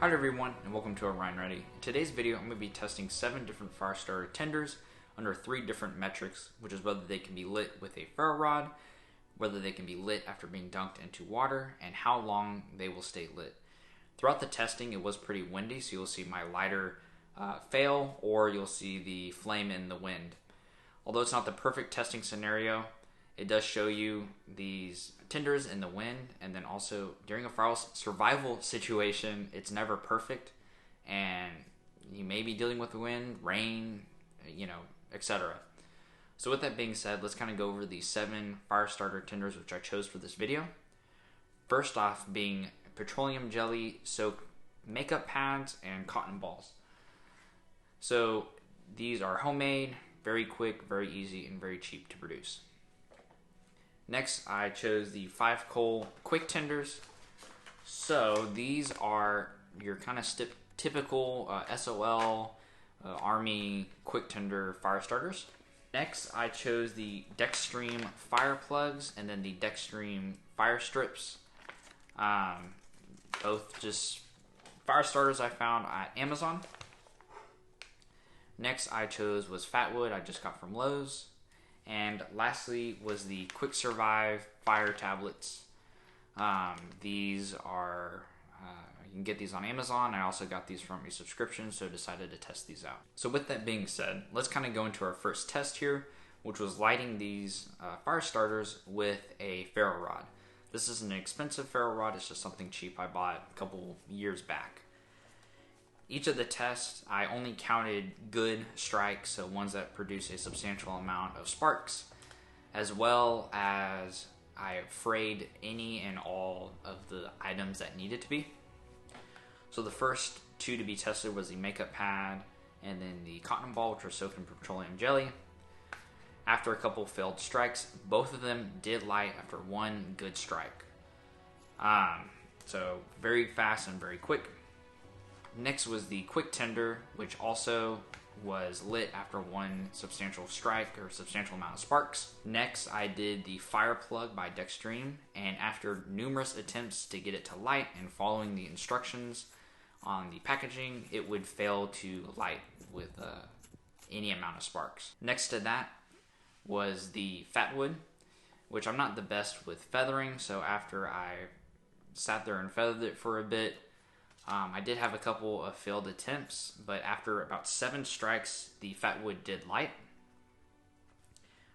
Hi everyone, and welcome to Ryan Ready. In today's video, I'm going to be testing 7 different fire starter tenders under 3 different metrics, which is whether they can be lit with a ferro rod, whether they can be lit after being dunked into water, and how long they will stay lit. Throughout the testing, it was pretty windy, so you'll see my lighter fail, or you'll see the flame in the wind. Although it's not the perfect testing scenario, it does show you these tenders in the wind, and then also during a fire survival situation, it's never perfect, and you may be dealing with wind, rain, etc. So with that being said, let's kind of go over the 7 fire starter tenders which I chose for this video. First off being petroleum jelly soaked makeup pads and cotton balls. So these are homemade, very quick, very easy, and very cheap to produce. Next, I chose the 5 coal quick tenders. So these are your kind of typical SOL Army quick tender fire starters. Next, I chose the Dextreme fire plugs and then the Dextreme fire strips. Both just fire starters I found at Amazon. Next, I chose was Fatwood I just got from Lowe's. And lastly was the Quick Survive fire tablets. These are, you can get these on Amazon. I also got these from a subscription, so decided to test these out. So with that being said, let's kind of go into our first test here, which was lighting these fire starters with a ferro rod. This isn't an expensive ferro rod, it's just something cheap I bought a couple years back. Each of the tests, I only counted good strikes, so ones that produce a substantial amount of sparks, as well as I frayed any and all of the items that needed to be. So the first 2 to be tested was the makeup pad and then the cotton ball, which were soaked in petroleum jelly. After a couple failed strikes, both of them did light after 1 good strike. So very fast and very quick. Next was the quick tender, which also was lit after 1 substantial strike or substantial amount of sparks. Next, I did the fire plug by Dextreme, and after numerous attempts to get it to light and following the instructions on the packaging, it would fail to light with any amount of sparks. Next to that was the Fatwood, which I'm not the best with feathering, so after I sat there and feathered it for a bit, I did have a couple of failed attempts, but after about 7 strikes, the Fatwood did light.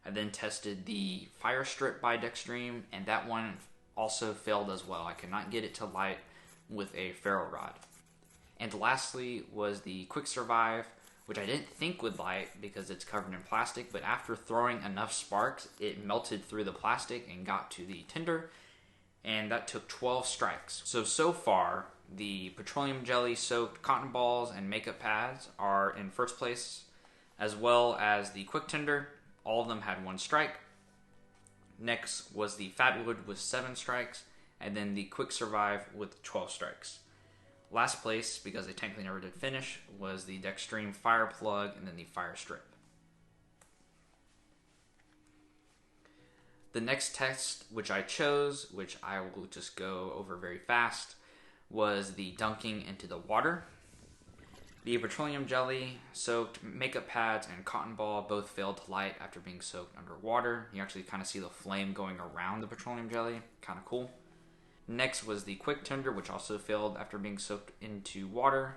I then tested the fire strip by Dextreme, and that one also failed as well. I could not get it to light with a ferro rod. And lastly was the Quick Survive, which I didn't think would light because it's covered in plastic, but after throwing enough sparks, it melted through the plastic and got to the tinder, and that took 12 strikes. So far, the petroleum jelly soaked cotton balls and makeup pads are in first place, as well as the quick tender. All of them had 1 strike. Next was the Fatwood with 7 strikes, and then the Quick Survive with 12 strikes. Last place, because they technically never did finish, was the Dextreme fire plug and then the fire strip. The next test which I chose, which I will just go over very fast, was the dunking into the water. The petroleum jelly soaked makeup pads and cotton ball both failed to light after being soaked underwater. You actually kind of see the flame going around the petroleum jelly, kind of cool. Next was the quick tender, which also failed after being soaked into water.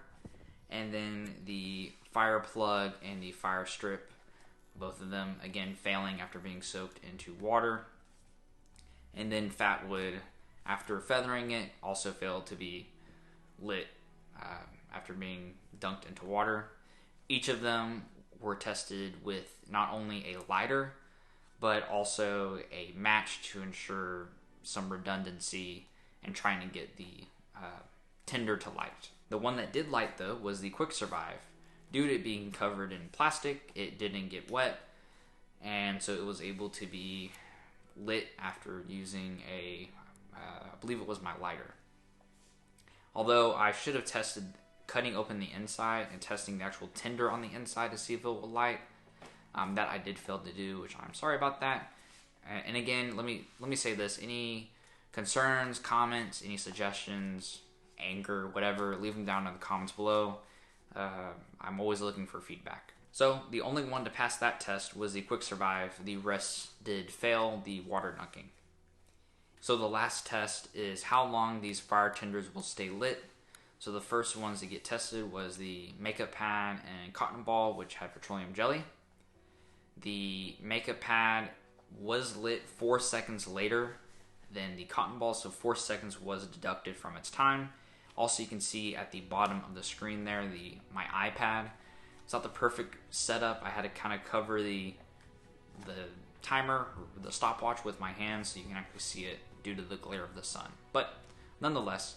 And then the fire plug and the fire strip, both of them again failing after being soaked into water. And then Fatwood, after feathering it, also failed to be lit after being dunked into water. Each of them were tested with not only a lighter, but also a match to ensure some redundancy and trying to get the tinder to light. The one that did light, though, was the Quick Survive. Due to it being covered in plastic, it didn't get wet, and so it was able to be lit after using I believe it was my lighter. Although I should have tested cutting open the inside and testing the actual tinder on the inside to see if it will light. That I did fail to do, which I'm sorry about that. And again, let me say this: any concerns, comments, any suggestions, anger, whatever, leave them down in the comments below. I'm always looking for feedback. So the only one to pass that test was the quick survive. The rest did fail the water dunking. So the last test is how long these fire tenders will stay lit. So the first ones to get tested was the makeup pad and cotton ball, which had petroleum jelly. The makeup pad was lit 4 seconds later than the cotton ball, so 4 seconds was deducted from its time. Also, you can see at the bottom of the screen there, my iPad. It's not the perfect setup. I had to kind of cover the timer, the stopwatch with my hands so you can actually see it due to the glare of the sun. But nonetheless,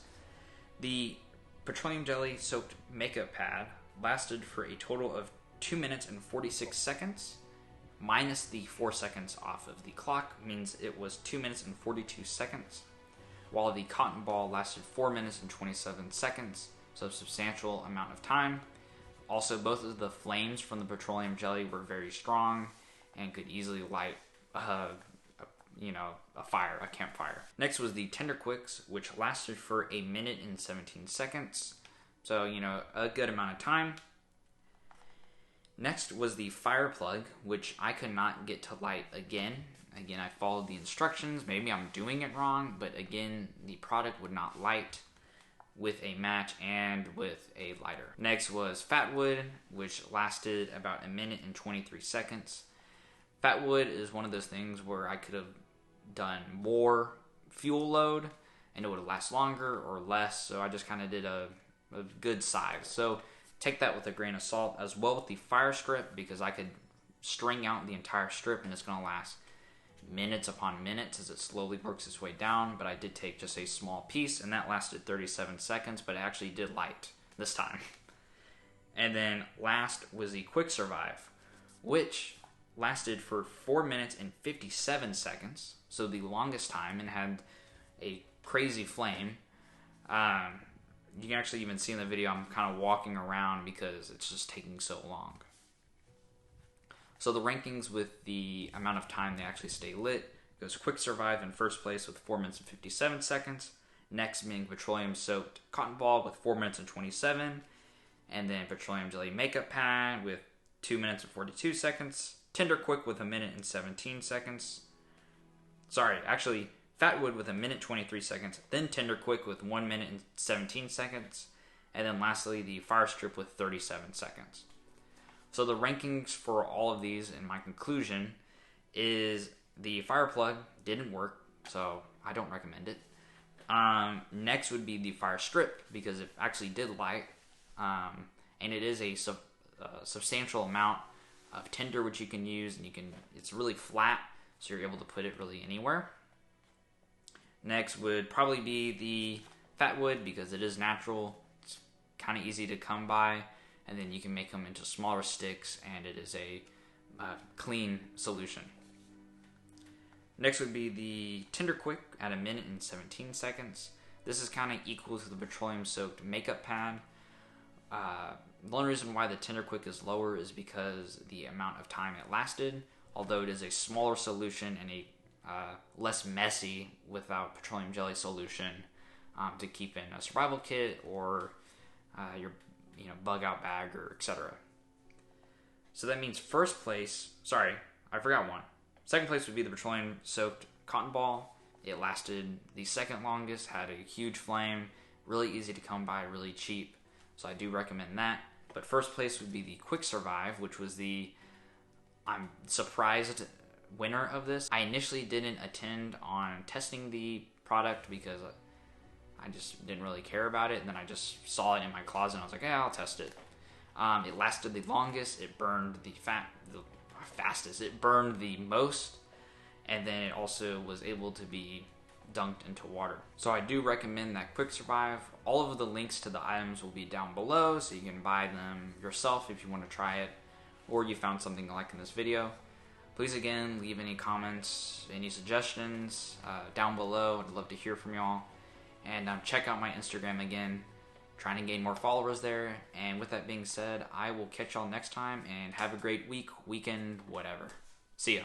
the petroleum jelly soaked makeup pad lasted for a total of 2 minutes and 46 seconds. Minus the 4 seconds off of the clock means it was 2 minutes and 42 seconds. While the cotton ball lasted 4 minutes and 27 seconds, so a substantial amount of time. Also, both of the flames from the petroleum jelly were very strong and could easily light a campfire. Next was the Tinder Quicks, which lasted for 1 minute and 17 seconds. So, a good amount of time. Next was the fire plug, which I could not get to light again. Again, I followed the instructions. Maybe I'm doing it wrong, but again, the product would not light with a match and with a lighter. Next was Fatwood, which lasted about 1 minute and 23 seconds. Fatwood is one of those things where I could have done more fuel load and it would last longer or less, so I just kind of did a good size. So take that with a grain of salt, as well with the fire strip, because I could string out the entire strip and it's going to last minutes upon minutes as it slowly works its way down. But I did take just a small piece, and that lasted 37 seconds, but it actually did light this time. And then last was the quick survive, which lasted for 4 minutes and 57 seconds, so the longest time, and had a crazy flame. You can actually even see in the video I'm kind of walking around because it's just taking so long. So the rankings with the amount of time they actually stay lit goes Quick Survive in first place with 4 minutes and 57 seconds. Next being Petroleum Soaked Cotton Ball with 4 minutes and 27. And then Petroleum Jelly Makeup Pad with 2 minutes and 42 seconds. Tinder Quick with 1 minute and 17 seconds. Sorry, actually, Fatwood with 1 minute 23 seconds, then Tinder Quick with 1 minute and 17 seconds, and then lastly the Fire Strip with 37 seconds. So the rankings for all of these, in my conclusion, is the fire plug didn't work, so I don't recommend it. Next would be the Fire Strip, because it actually did light, and it is a substantial amount of tinder which you can use, and it's really flat, so you're able to put it really anywhere. Next would probably be the Fatwood, because it is natural, it's kind of easy to come by, and then you can make them into smaller sticks, and it is a clean solution. Next would be the Tinder Quick at 1 minute and 17 seconds. This is kind of equal to the petroleum soaked makeup pad. The only reason why the Tinder Quick is lower is because the amount of time it lasted, although it is a smaller solution and a less messy without petroleum jelly solution to keep in a survival kit or your bug out bag or etc. So that means first place, sorry, I forgot one. Second place would be the petroleum soaked cotton ball. It lasted the second longest, had a huge flame, really easy to come by, really cheap. So I do recommend that. But first place would be the Quick Survive, which was I'm surprised, winner of this. I initially didn't attend on testing the product because I just didn't really care about it, and then I just saw it in my closet and I was like, yeah, I'll test it. It lasted the longest, it burned the fastest, it burned the most, and then it also was able to be dunked into water. So I do recommend that Quick Survive. All of the links to the items will be down below, so you can buy them yourself if you want to try it, or you found something like in this video. Please again, leave any comments, any suggestions down below. I'd love to hear from y'all. And check out my Instagram again, trying to gain more followers there. And with that being said, I will catch y'all next time, and have a great week, weekend, whatever. See ya.